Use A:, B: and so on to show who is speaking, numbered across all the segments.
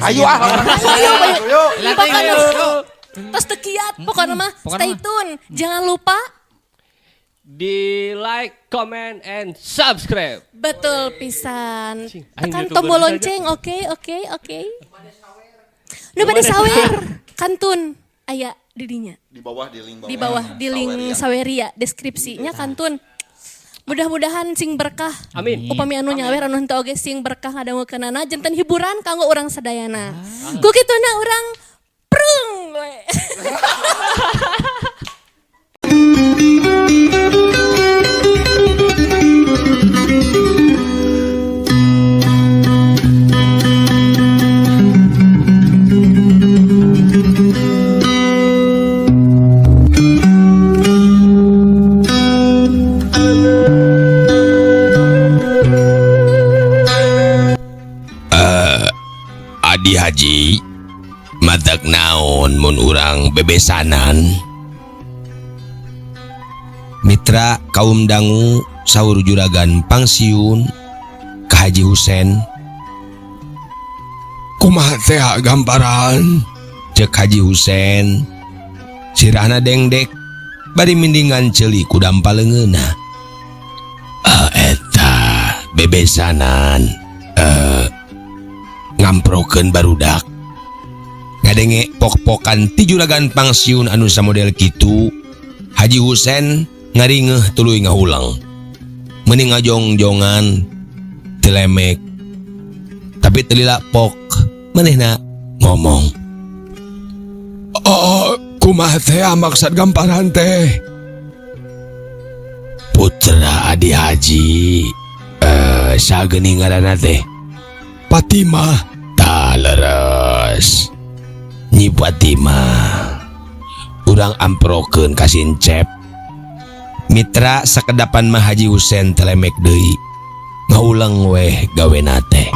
A: Ayo
B: Terus tekiat pokoknya mah stay tune. Jangan lupa
C: di like, comment, and subscribe.
B: betul pisan.
C: Aing
B: Tekan
C: YouTuber
B: tombol
C: saja.
B: lonceng, oke. Nu bade sawer, kantun aya didinya.
A: di bawah di link
B: Di bawah di link Saweria deskripsinya kantun. Mudah-mudahan sing berkah.
C: Amin.
B: Upami anu nyawer anu henteu oge sing berkah ngadangukeunana janten hiburan kanggo urang sadayana. Ku kituna urang prung we.
D: Adi Haji matak naon mun urang bebesanan. Mitra kaum dangu saur juragan pangsiun ka Haji Husen. Kumaha teh gamparan? Cek Haji Husen. Sirahna dengdek bari mindingan ceuli ku dampaleungeunna. Eta bebesanan. Ngamprokeun barudak. Ngadenge pok-pokan ti juragan pangsiun anu samodel kitu. Haji Husen ngaringeuh tuluy ngahulang. Mending ngajong-jongan telemek. Tapi teu lila pok manehna ngomong. Oh, kumaha teh maksud gamparan teh? Putra Adi Haji. Sageuni ngaranna teh? Fatimah. Leres Nyi Fatimah urang amprokeun ka Sincep. Mitra sakedapan mah Haji Husen telemek deui ngaulang weh gawena teh.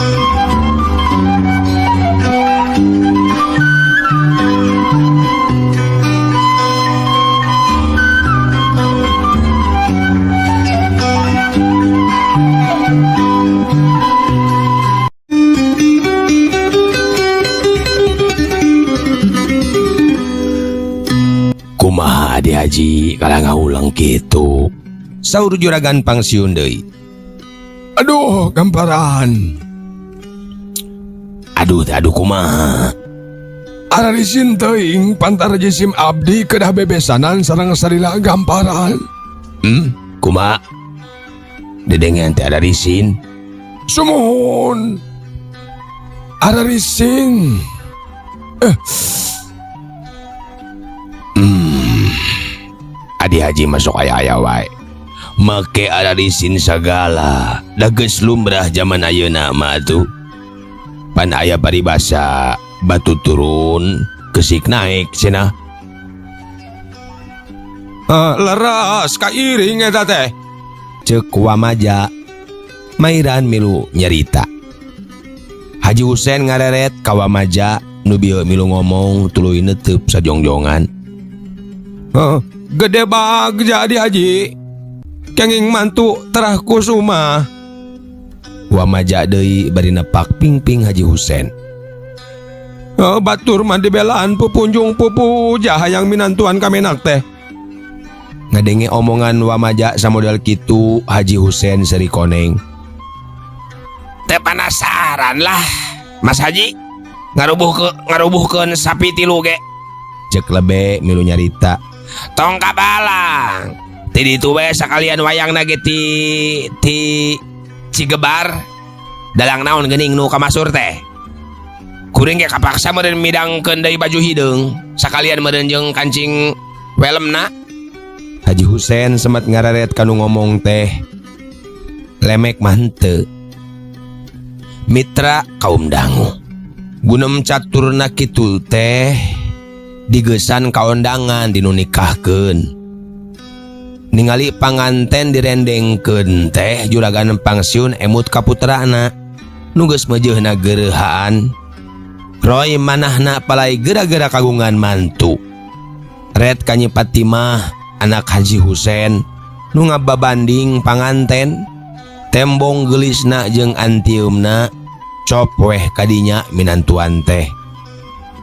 D: Kumaha Adi Haji kala ngaulang kitu. Saur juragan pangsiun deui. Aduh gamparan. Aduh kumaha? Ararisin teuing pantar jisim abdi kedah bebesanan sareng sarila gamparan. Kumaha? Dedengan teh ararisin. Sumuhun. Ararisin. Adi Haji masuk aya-aya wae. Make ararisin sagala. Da geus lumrah zaman ayeuna mah atuh. Pan aya paribasa batu turun kesik naik cenah. Leres kairing eta teh. Ceuk wamaja. Mairan milu nyarita. Haji Husen ngareret ka wamaja nu bieu milu ngomong tuluy neuteup sajongjongan. Gede bag jadi Haji. Kenging mantu terah kusuma. Wamaja deui bari nepak pingping Haji Husen. Batur mah dibelaan pupunjung pupu hayang minantuan kamenak teh. Ngadenge omongan wamaja samodel kitu Haji Husen seri koneng. Teh penasaran lah Mas Haji ngarubuhkeun sapi tilu ge. Cek lebe milu nyarita. Tong kabalang ti ditu we sakalian wayangna ge ti Cigebar dalang naon geuning nu kamasur teh. Kuring ge kapaksa meureun midangkeun deui baju hideung sakalian meureun jeung kancing welemna. Haji Husen sempat ngararet kanu ngomong teh. Lemek mah henteu. Mitra kaum dangu gunem caturna kitu teh digesan kaondangan dinu nikahkeun. Ningali panganten direndengkeun teh juragan pangsiun emut ka puterana nu geus meujeuhna geureuhaan. Roy manahna palai geura-geura kagungan mantu. Red ka Nyi Fatimah anak Haji Husen nu ngababanding panganten. Tembong gelisna jeung antiumna cop weh kadinya minantuan teh.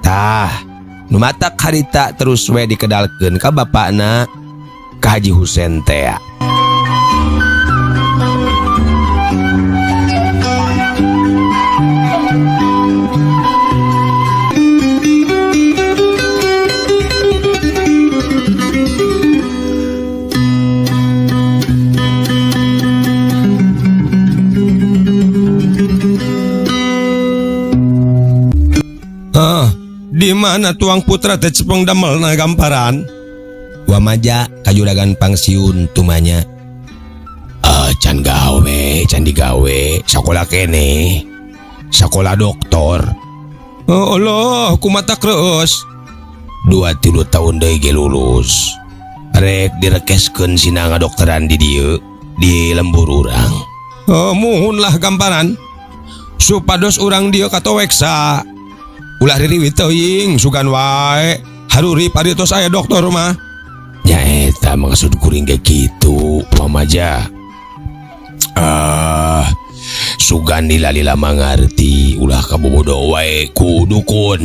D: Tah, nu matak harita terus we dikedalkeun ka bapakna ka Haji Husen teh. Di mana tuang putra teh cepeng damel na gamparan? Wamaja kajuragan pangsiun tumanya. Can digawe, sakola kene, sakola doktor. Oh Allah, kumata kreus. 2-3 tahun deui ge lulus. Rek direkeskeun sina ngadokteran di dieu, di lembur urang. Muhunlah gamparan. Supados urang dieu katoweksa. Ulah ririwit teuing sugan wae haruri paritos aya doktor mah. Nya eta maksud kuring ge kitu pamaja. Sugan lila mangarti ulah kabobodo wae ku dukun.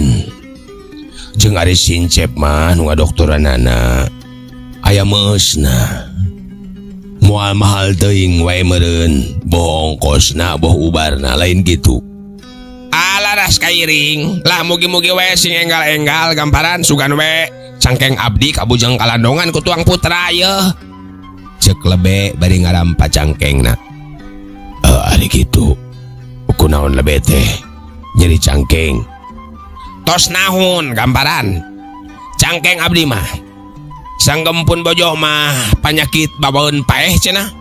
D: Jeung ari sincep mah nu ngadoktoranana aya meusna. Moal mahal teuing wae meureun, boh ongkosna boh ubarna lain gitu. Alaras kairing lah mugi-mugi we sing enggal-enggal gamparan sugan we cangkeng abdi kabujang kalandongan ku tuang putra ye. Cek lebe bari ngarampa cangkengna. Ari kitu kunaon lebe teh nyeri cangkeng. Tos naon gamparan cangkeng abdi mah sanggempun bojo mah panyakit babaeun paeh cenah.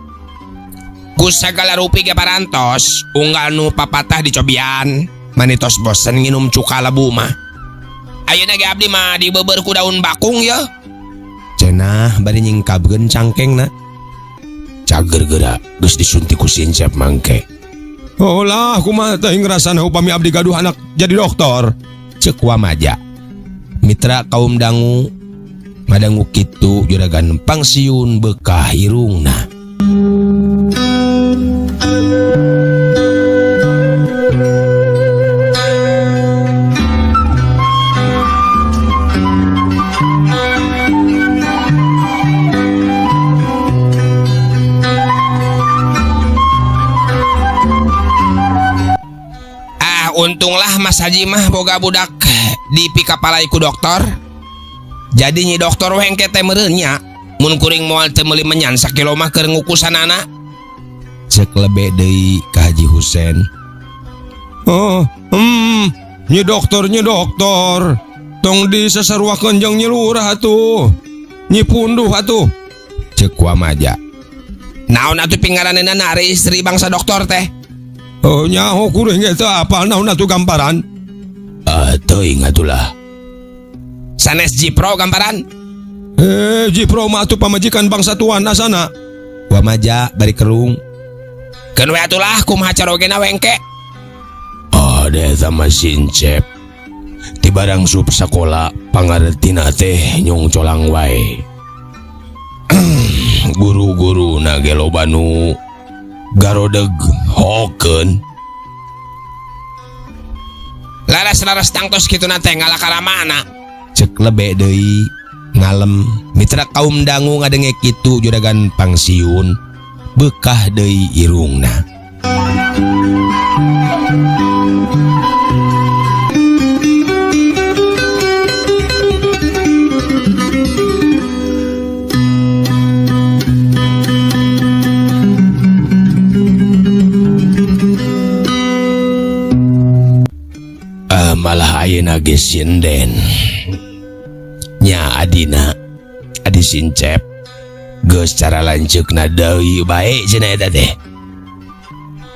D: Ku sagala rupi ge parantos unggal nu papatah dicobian. Manitos bosen nginum cuka lebu mah. Ayeuna ge abdi mah dibeubeur ku daun bakung ya. Cenah bari nyingkabkeun cangkengna. Cager geura geus disuntik ku sincep mangke. Oh lah kumaha teh ngrasana upami abdi gaduh anak jadi doktor. Ceuk Wamaja. Mitra kaum dangu madangu kitu juragan pangsiun bekah irungna. Untunglah Mas Haji mah boga budak di pikapalai ku doktor. Jadi nyi doktor wengke teh meureun nya mun kuring moal teu meuli menyan sakilo mah keur ngukusanana. Cek lebe deui ka Haji Husen. Nyi doktor tong diseseruakeun jeung nyi lurah atuh. Nyi punduh atuh. Cek Wamaja. Naon atuh pingaranna ari istri bangsa doktor teh? Nyaho kuring ge teu apal naon atuh gamparan? Teuing atulah. Sanes Jipro gamparan? Jipro mah atuh pamajikan bangsa tuanna sana. Wamaja bari kerung. Keun we atulah kumaha carogena wengke? Eta mah sincep. Ti barang sup sakola pangartina teh nyong colang wae. Guru-guruna ge loba nu garodeg hokeun. Laras-laras tangtos kitu nate ngalakaramana. Cek lebe deui ngalem mitra kaum dangu ngadenge kitu juragan pangsiun bekah deui irungna. Malah ayeuna ge sinden nya adina adi sincep geus cara lanceukna deui bae cenah eta teh.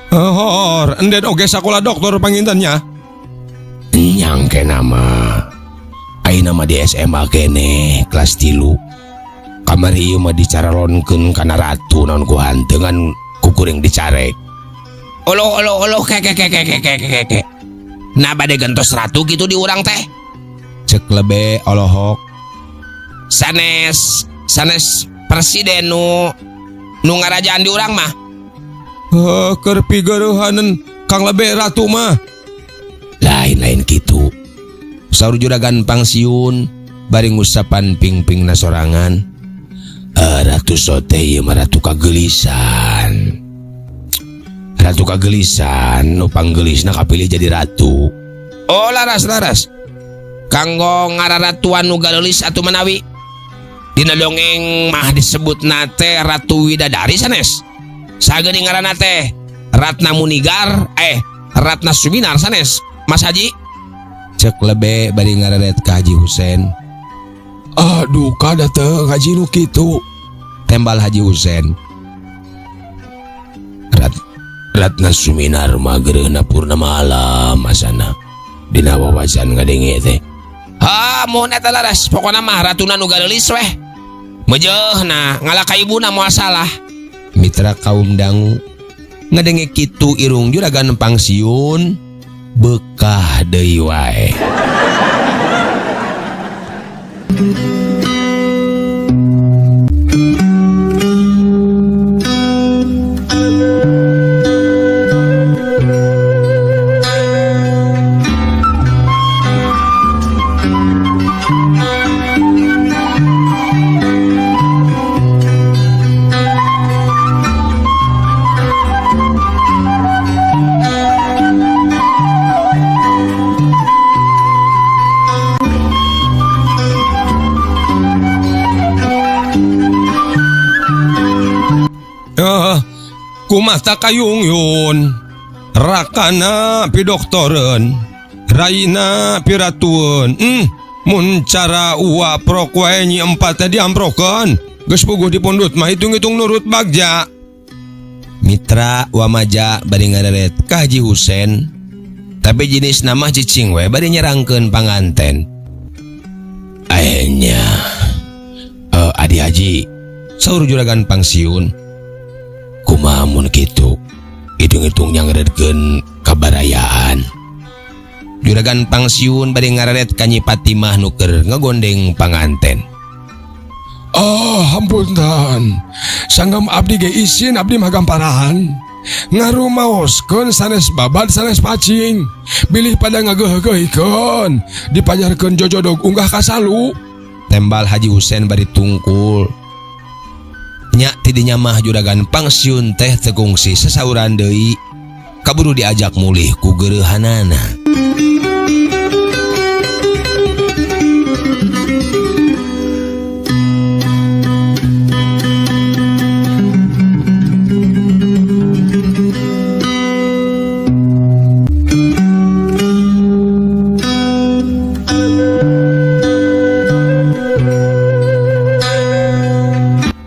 D: Hor enden oge sakola doktor pangintennya nyangke nama ayeuna mah di SMA kene kelas 3 kamari ieu mah dicaralonkeun kana ratu naon ku hanteungan ku kuring dicarek. Olo ke nah bade gentos ratu gitu di urang teh. Cek lebe olohok. Sanes presiden nu ngarajaan di urang mah. Keur pigeurehaneun Kang lebe ratu mah Saur juragan pangsiun bari ngusapan pingping na sorangan. Ratu sote ieu mah ratu kagelisan. Ratu kagelisan nu panggelisna kapilih jadi ratu. Oh laras. Kanggo ngararatuan nu galelis atuh menawi. Dina dongeng mah disebut nate Ratu Widadari sanes. Sageuning ngaranna teh Ratna Munigar Ratna Suminar sanes. Mas Haji cek lebe bari ngararet ka Haji Husen. Aduh kada teu Haji nu kitu. Tembal Haji Husen. Ratna Suminar mah geureuhna purnama alam asana. Dina wawasan ngadenge teh. Mun eta laras pokona mah ratuna nu galelis weh. Mejeuhna ngalaka ibuna moal salah. Mitra kaum dangu ngadenge kitu irung juragan pangsiun bekah deui wae. Kumata kayung yun Rakana pi doktoren Raina pi ratuen Mun cara uwa prok wae nyi empat tadi amproken geus puguh dipundut mah hitung-hitung nurut bagja. Mitra wamaja bari ngareret ka Haji Husen. Tapi jenis nama cicing we bari nyerangkeun panganten. Akhirnya Adi Haji saur juragan pangsiun. Kumaha mun kitu hitung-hitung nyangeredkeun kabarayaan. Juragan pangsiun bari ngararet ka Nyi Patimah nu keur ngagondeng panganten. Hampunten. Sanggem abdi ge isin abdi mah gamparan. Ngarumaoskeun sanes babad sanes pacing. Bilih pada ngageuh-geuhikeun. Dipajarkeun jojodog unggah ka salu. Tembal Haji Husen bari tungkul. Nyak tidinya mah juragan pangsiun teh tegungsi sesauran deui kaburu diajak mulih ku geureuhanana.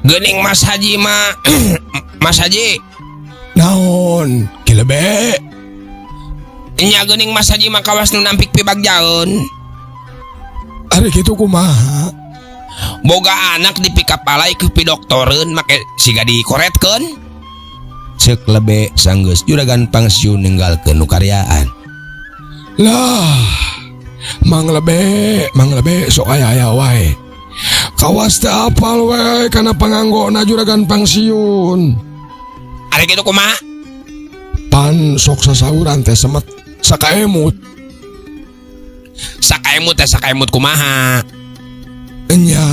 D: Geuning Mas Haji mah Mas Haji naon kilebe nya geuning Mas Haji mah kawas nu nampik pi bagjaeun. Ari kitu kumaha? Boga anak dipikap alai ke pi doktoreun make siga dikoretkeun. Ceuk lebe sanggeus juragan pangsiun ninggalkeun nu karyaan. Lah mang lebe sok aya wae. Kawas teh apal we kana panganggona juragan pangsiun. Ari kitu kumaha? Pan sok sasauran teh semet sakaemut. Sakaemut kumaha? Nya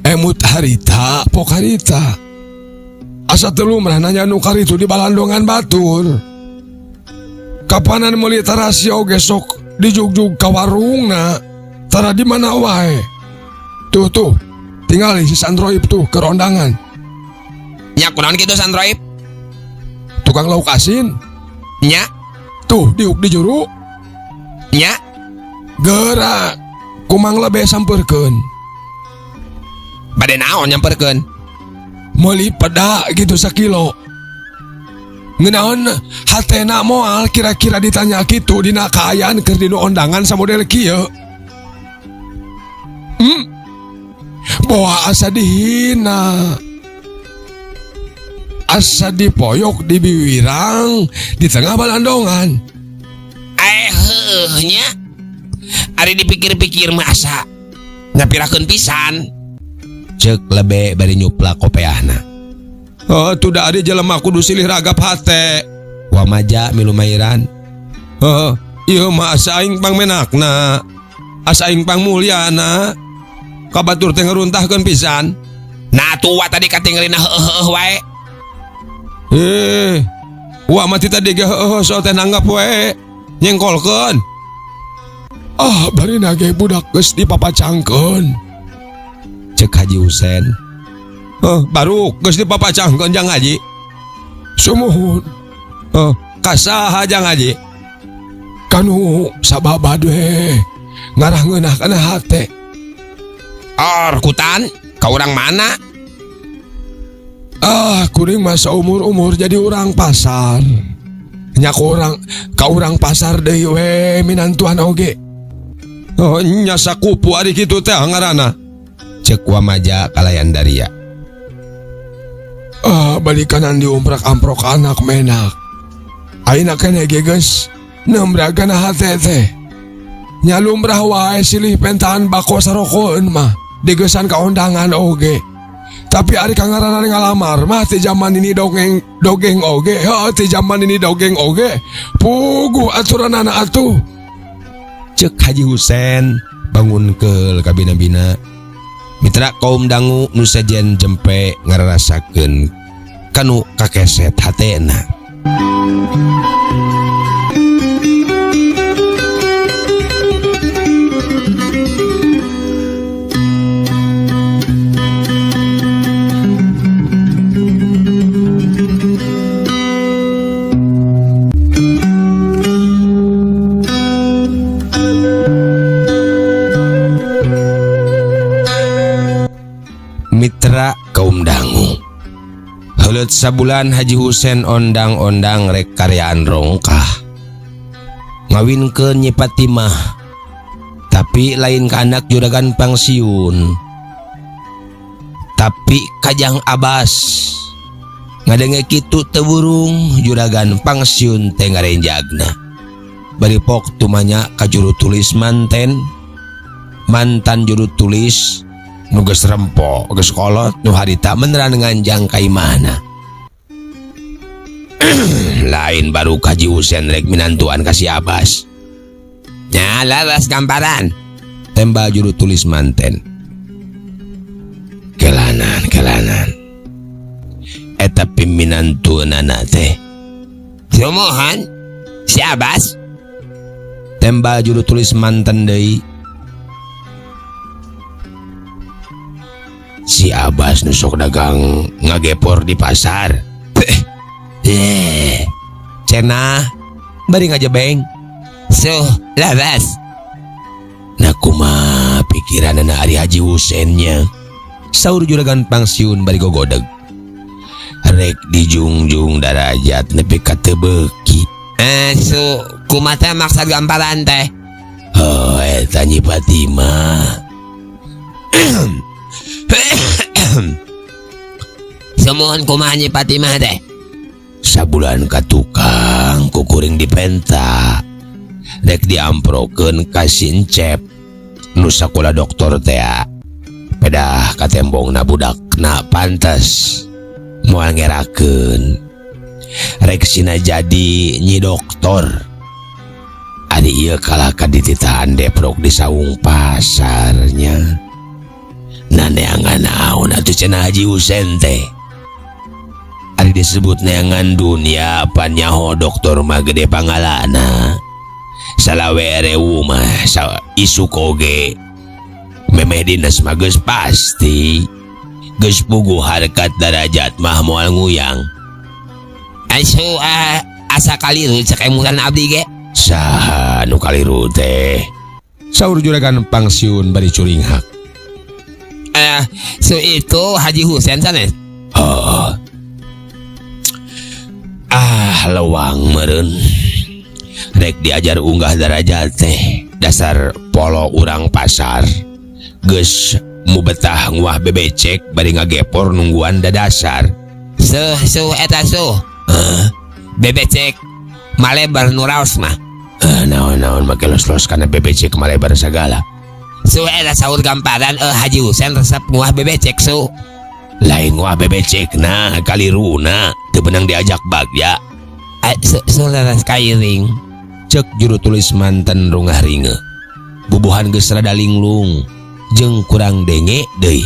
D: emut harita pok harita. Asa telu mah nanya nu karitu di balandongan batur. Kapanan meuli tarasi oge sok dijugjug ka warungna. Tara di mana wae? Tuh, tinggal si Sandroib tuh ke rondangan. Nya kunaon kitu Sandroib? Tukang lauk asin. Nya tuh diuk di juru. Nya geura kumang lebe sampeurkeun. Bade naon nyampeurkeun? Meuli peda gitu sakilo. Ngenaon hatena moal kira-kira ditanya kitu dina kaayaan keur dinu ondangan samodel kieu. Bawa asa dihina, asa dipoyok di biwirang di tengah balandongan. Nya ari dipikir-pikir mah asa nyapirakeun pisan. Ceuk lebe bari nyuplak kopeahna. Tuh da ari jelema kudu silih ragap hate. Wamaja milu mairan. Ieu mah asa aing pangmenakna. Asaing pangmulyana. Kabatur teh ngeruntahkeun pisan.
A: Nah tua tadi katinggalina wae.
D: Wah mati tadi ge so teh nanggap wae. Nyengkolkeun. Bari nage budak geus dipapacangkeun. Cek Haji Husen. Baru geus dipapacangkeun Jang Haji. Sumuhun. Kasaha Jang Haji? Kanu sababad we. Ngarah ngeunah kana hate.
A: Kutan, ka urang mana?
D: Kuring masa umur jadi orang pasar. Nya ka urang pasar deui we minantuan oge. Nya sakupu ari kitu teh ngaranna. Cek Wamaja kalayan Daria. Balikanan diumprak-amprok anak menak. Ayeuna keneh ge geus nembragana hate teh. Nya lumrah wae silih pentahan bako sarokoeun mah. Digesan ka undangan oge. Tapi ari kangaranna ngalamar mah ti zaman ini dongeng oge. Ti zaman ini dongeng oge. Puguh aturanana atuh. Cek Haji Husen bangun keul ka bina-bina. Mitra kaum dangu nu sajen jempe ngararasakeun kanu kakeset hatena. Mitra kaum dangu. Heuleut sabulan Haji Husen ondang-ondang rek karyaan rongkah. Ngawinkeun Nyi Fatimah. Tapi lain ka anak juragan pangsiun. Tapi Kajang Abbas ngadenge kitu teu burung juragan pangsiun teh ngarenjagna. Bari pok tumanya ka juru tulis mantan juru tulis nu geus rempo, geus kolot, nu harita meneran nganjang ka imahna. Lain baru Haji Husen rek minantuan ka si Abbas. Nya laras gamparan. Tembal juru tulis manten. Kelanan. Eta piminantuanana teh. Sumuhun si Abbas. Tembal juru tulis manten deui. Si Abbas nusok dagang ngagepor di pasar. Cenah bari ngajebeng. Laras. Nah kumaha pikiranna ari Haji Husennya. Saur juragan pangsiun bari gogodeg. Rek dijungjung darajat nepi ka teu beuki. Kumaha maksud gamparan teh? Eta Nyi Fatimah. Semohon kumaha Nyi Fatimah teh? Sabulan ka tukang kukuring dipenta. Rek diamprokeun ka Sincep nu sakola doktor teh. Pedah ka tembongna budakna pantes moal ngerakeun. Rek sina jadi Nyi Doktor. Adi ieu kalah ka dititahan deprok di saung pasarnya. Neangan naon atuh cenah Haji Husen teh. Ari disebut neangan dunia pan nyaho doktor mah gede pangalana. Salawe rewu mah isuk oge. Memeh dinas mah geus pasti. Geus puguh harkat darajat mah moal nguyang. Asa kaliru cek emutan abdi ge. Saha nu kaliru teh? Saur juragan pangsiun bari curinghak.
A: Itu Haji Husen sanes.
D: Lewang meureun. Rek diajar unggah darajat teh. Dasar polo urang pasar. Geus mu betah nguah bebecek bari ngagepor nungguan dadasar.
A: Eta bebecek malebar nu raos mah.
D: Naon make los-los kana bebecek malebar sagala.
A: Eta saur gamparan Haji Husen resep nguah bebecek
D: Lain nguah bebecek nah kaliruna teu beunang diajak bagja.
A: Laras kairing.
D: Cek juru tulis manten rungah ringe. bubuhan geus rada linglung jeung kurang denge deui.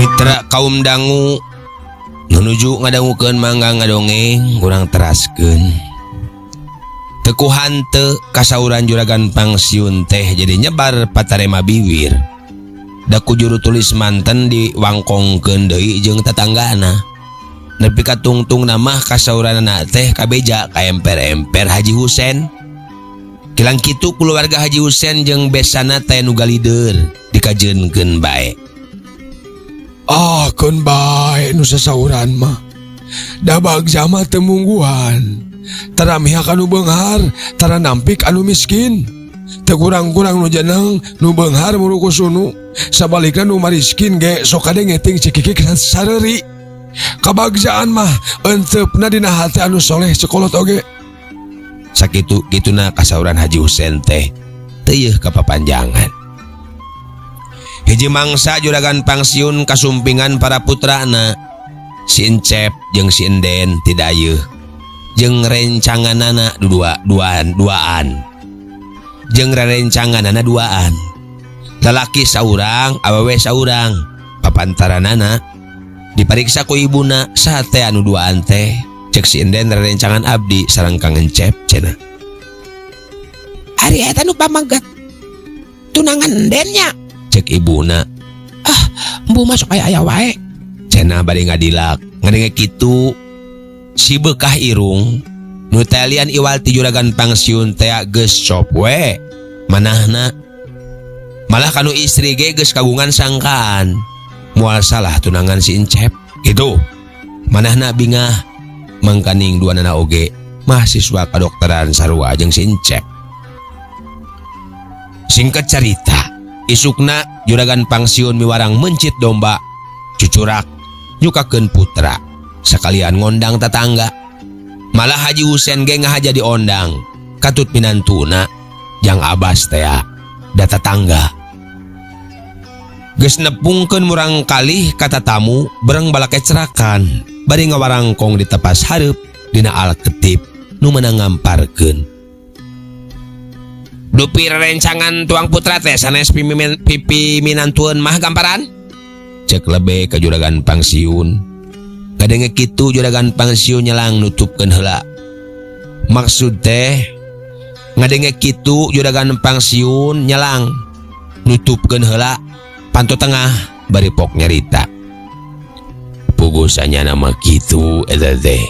D: Mitra kaum dangu nunuju ngadangukeun mangga ngadongeng urang teraskeun. Teu hanteu kasauran juragan pangsiun teh jadi nyebar patarema biwir. Da ku juru tulis manten diwangkongkeun deui jeung tetanggana. Nepi ka tungtung namah kasauranana teh kabeja ka emper-emper Haji Husen. Kilang kitu keluarga Haji Husen jeung besana teh nu galideur dikajeunkeun bae.
E: Kun bae nu sasauran mah da bagja mah teu mungguhan, tara mihak anu beunghar, tara nampik anu miskin, teu kurang-kurang nu jeneng nu beunghar muruku sunu, sabalikna nu mariskin ge sok kade ngeting cikikik sareuri. Kabagjaan mah enteupna dina hati anu soleh cekolot oge.
D: Sakitu kituna kasauran Haji Husen teh teu yeuh kapapanjangan. Hiji mangsa juragan pangsiun kasumpingan para putrana si Encep jeung si Enden ti dayeuh jeung rencanganana duaan jeung rerencanganana duaan. Lalaki saurang awewe saurang. Papantaranana dipariksa ku ibuna saha teh anu duaan teh. Cek si Enden rerencangan abdi sareng Kang Encep cenah.
A: Ari eta nu pamanggat tunangan Endennya.
D: Cek ibuna,
A: Embu masuk aya wae.
D: cenah bari ngadilak. Ngadenge kitu si bekah irung nu teh lian iwal ti juragan pangsiun teh geus cop we manahna. Malah kanu istri ge geus kagungan sangkaan moal salah tunangan si Encep gitu. Manahna bingah mangkaning duanana oge mahasiswa kadokteran sarua jeung si Encep. Singkat cerita, isukna juragan pangsiun miwarang mencit domba cucurak nyukakeun putra sakalian ngondang tetangga. Malah Haji Husen ge ngahaja diondang katut minantuna jang abas teh da tetangga. Geus nepungkeun murang kalih ka tatamu bereng bala kecerakan bari ngawarangkong di tepas hareup dina alketip nu meunang ngamparkeun.
A: Dupi rencangan tuang putra teh sanes pipi minantueun mah gamparan.
D: Cek lebe ke juragan pangsiun. Kadenge kitu juragan pangsiun nyelang nutupkeun heula. Maksud teh ngadenge kitu juragan pangsiun nyelang nutupkeun heula panto tengah bari pok nyarita. Pugusannya nama kitu eta teh.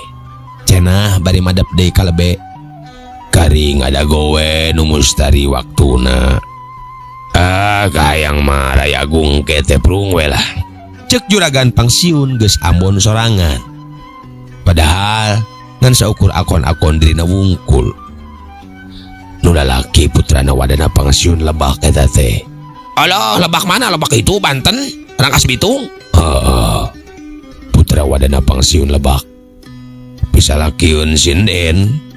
D: Cenah bari madep deui ka lebe. Karing ada gowe nu mustari waktuna. Kayang mah raya gungke teh prung we lah. Cek juragan pangsiun geus ambon sorangan. Padahal ngan saukur akon-akon dirina wungkul. Nu lalaki putrana wadana pangsiun lebak eta teh.
A: Allah, lebak mana? Lebak itu Banten, Rangkas Bitung.
D: Putra wadana pangsiun lebak. Bisa lakiun sinden.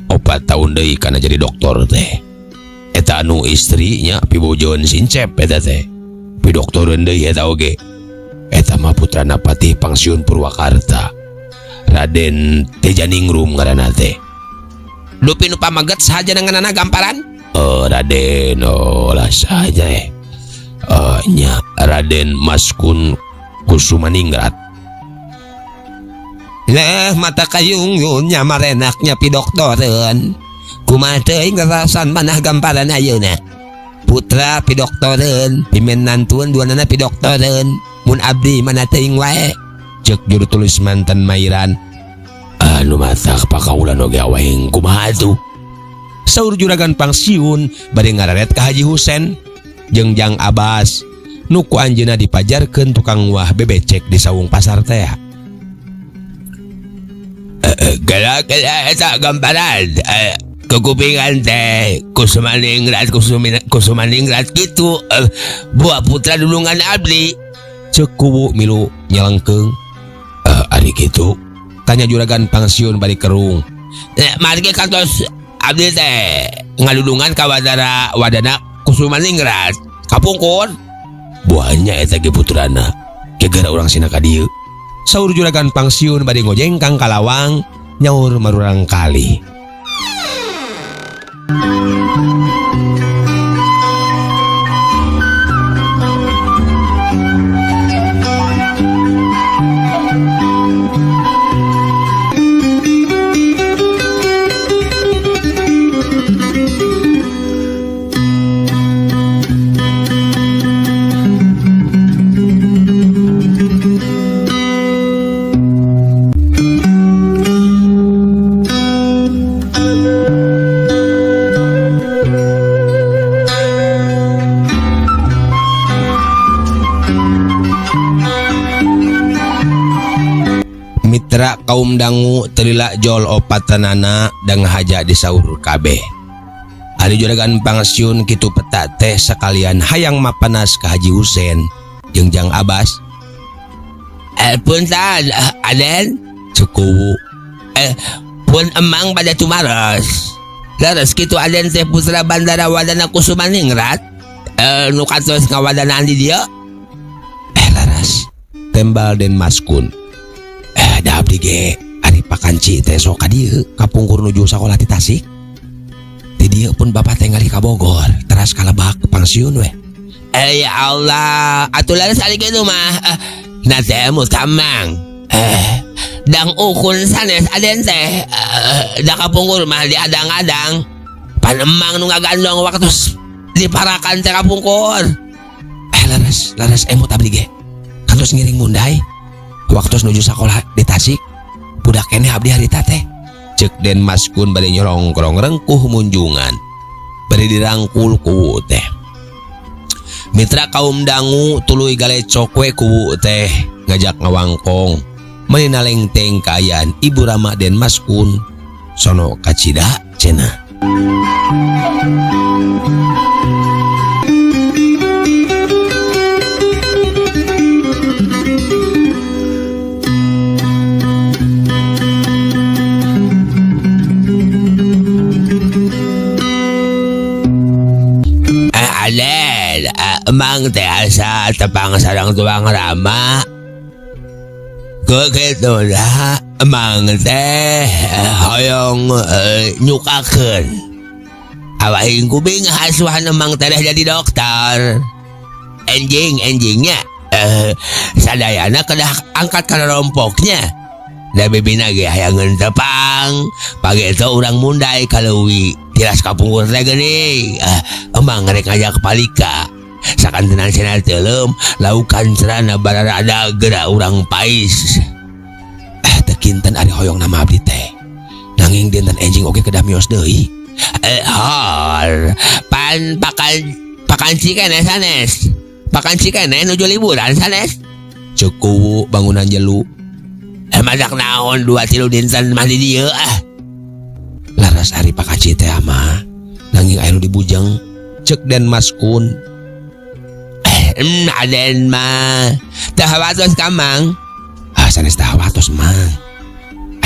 D: 4 tahun deui kana jadi doktor teh. Eta anu istrinya pibojoeun si Encep eta teh. Pidoktoreun deui eta oge. Eta mah putrana Patih Pangsiun Purwakarta. Raden Tejaningrum ngaranna teh.
A: Dupi nu pamaget saja nanganana gamparan?
D: Raden lah saja nya Raden Maskun Kusumaningrat.
A: Leh mata kayung nya marenaknya pidoktoreun. Kumaha teuing ngerasan manah gamparan ayeuna. Putra pidoktoreun, pimenantueun duanana pidoktoreun. Mun abdi mana teuing wae.
D: Cek juru tulis manten Mairan. Anu matak pakaulan oge aweng kumaha tuh. Saur juragan pangsiun bari ngararet ka Haji Husen jeung Jang Abbas nu ku anjeunna dipajarkeun tukang wah bebecek di saung pasar teh.
A: Kala sa gamparan. Kekupingan teh kusumaningrat gitu. Buah putra dulungan abdi.
D: Cek kuwu milu nyelengkeung. Ari gitu. Tanya juragan pangsiun bari kerung.
A: Margi kantos abdi teh ngalulungan ka wadana kusumaningrat. Kapungkur.
D: Buahnya eta ge putrana. Gegara urang sina ka dieu. Saur juragan pangsiun bari ngojengkang kalawang nyaur marurang kali. Mitra kaum dangu terila jol opatanana dan ngahaja di saur kabeh. Ari juragan pangsiun kitu peta teh sekalian hayang mapanas ka Haji Husen jeung Jang Abbas.
A: Punten Aden.
D: Cukup.
A: Pun emang pada tumaros. Laras kitu Aden teh putra bandara wadana kusumaningrat. Nu kantos ngawadanaan di dieu.
D: Laras. Tembal den Maskun. Da abdi ge ari pakanci teh sok ka dieu kapungkur nuju sakola di Tasik. Di dieu pun bapak teh ngali ka Bogor, teras ka Lebak pangsiun we.
A: Ya Allah, atuh laras ari kitu mah. Na teh mutamang. Dang ukun sanes Aden teh. Da kapungkur mah di adang-adang. Panemang nu ngagandong waktu diparakan teh kapungkur.
D: Laras emut abdi ge. Kantos ngiring mundai. Waktu nuju sekolah di Tasik, budak kene abdi harita teh. Cek den Maskun bade nyorongkrong rengkuh munjungan. Bade dirangkul ku teh. Mitra kaum dangu tuluy galecok we ku teh ngajak ngawangkong. Meunina lengteng kaayaan Ibu Rama den Maskun sono kacida cenah.
A: Aden, emang teh asa tepang sarang tuang Rama. Kekitu dah, emang teh hoyong nyukakeun. Awaing kubing hasuhan emang teh jadi dokter. Enjingnya, sadayana kedah angkat kana rompoknya. Da bibina ge hayangeun tepang, pagi itu urang mundai kaleuwi tiras kapungkur teh geuning. Emang rek ngajak palika. Sakantenan cenah teuleum laukan cerana bararada geura urang pais.
D: Teu kinten ari hoyong nama abdi teh. Nanging dinten enjing oge kedah mios deui.
A: Pakanci keneh sanes. Pakanci keneh nuju liburan sanes.
D: Cukup bangunan jelu.
A: Masak naon 2-3 dinten mah di dieu
D: Laras ari pakanci teh mah. Nanging aya nu dibujeng. Cek den Maskun.
A: Aden mah teh watos kamang.
D: Sanes teh watos mah.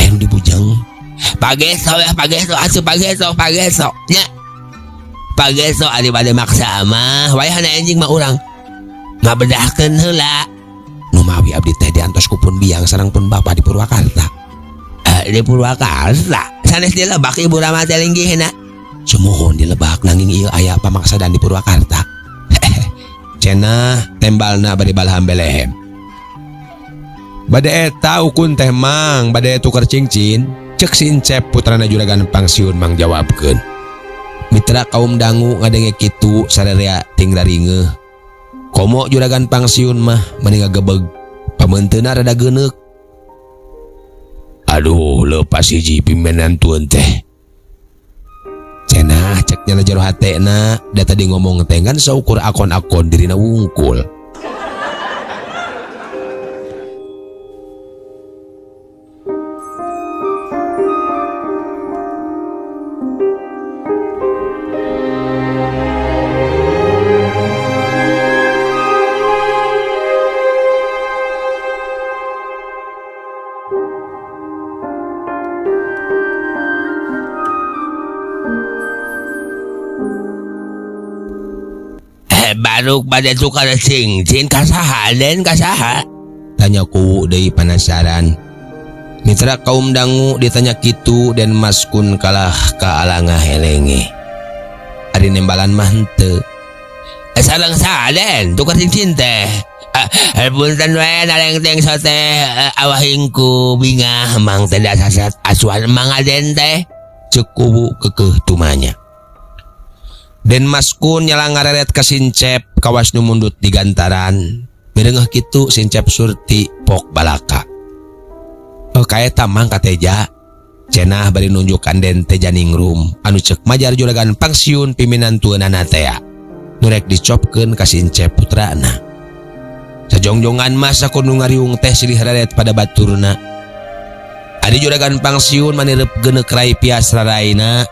D: Aya nu dibujeng.
A: Pageso asup pageso nya. Pageso ari bade maksa mah wayahna enjing mah urang ngabedahkeun heula.
D: Nu mawi abdi teh diantos kupun biang sareng pun bapak di Purwakarta.
A: Di Purwakarta sanes di Lebak Ibu Rama teh linggihna.
D: Sumuhun di Lebak nanging ieu aya pamaksadan di Purwakarta. Cenah tembalna bade balham belehem. Bade eta ukun teh mang bade tuker cincin. Cek Sincep putrana juragan pangsiun mang jawabkeun. Mitra kaum dangu ngadenge kitu sararea ting raringeun. Komo juragan pangsiun mah mending ngagebeg. Pamenteuna rada geuneuk. Aduh, leupas hiji pimenan tueun teh. Cenah ceknya jero hatena, da tadi ngomong teh kan saukur akon-akon dirina wungkul.
A: Anu pada suka cincin kasaha den kasaha. Tanya ku deui penasaran. Mitra kaum dangu ditanya kitu dan Maskun kalah ka alangah helenge. Ari nembalan mah henteu. Sareng saha den tukar cincin teh. Punten we nareng teng sote awahingku bingah mang teh dasasat asuhan mang aden teh. Ceuk kubu keukeuh tumanya. Den Maskun nyalang ngareret ka Sincep kawas nu mundut di gantaran. Mireungeuh kitu Sincep surti pok balaka. Kaeta mang kateja. Cenah bari nunjukan den teja ningrum anu ceuk majar juragan pangsiun piminantueunana teh. Nu rek dicopkeun ka Sincep putrana. Sajongjongan mah sakudu ngariung teh silih raret pada baturna. Adi juragan pangsiun manireup geuneuk rai pias raraina.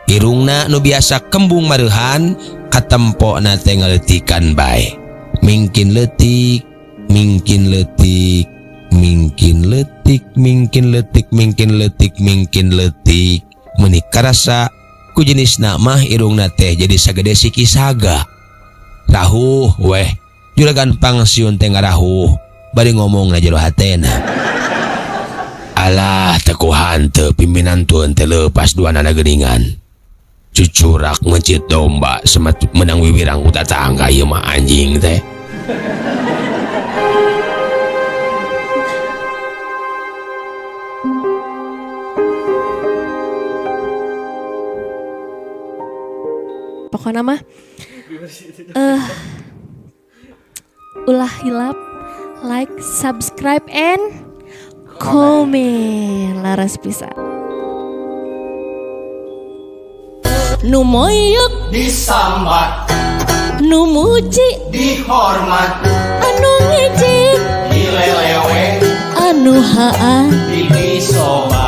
A: Irungna nu biasa kembung mareuhan katempona teh ngaletikan bae. Mingkin letik, mingkin letik, mingkin letik, mingkin letik, mingkin letik, mingkin letik. Meuni karasa ku jenisna mah irungna teh jadi sagede siki saga. Rahuh weh, juragan pangsiun teh ngarahuh bari ngomongna jero hatena. Alah teu hanteu piminantueun teh leupas duanana geuningan. Cucurak mencit domba semat menang wiwirang ku tatangga ieu mah anjing teh.
B: Pokoknya mah ulah hilap, like, subscribe, and comment. Laras pisan. Nu moyok
F: Disambat,
B: nu muji
F: dihormat,
B: anu ngejek
F: dileleweng,
B: anu haan
F: disobat.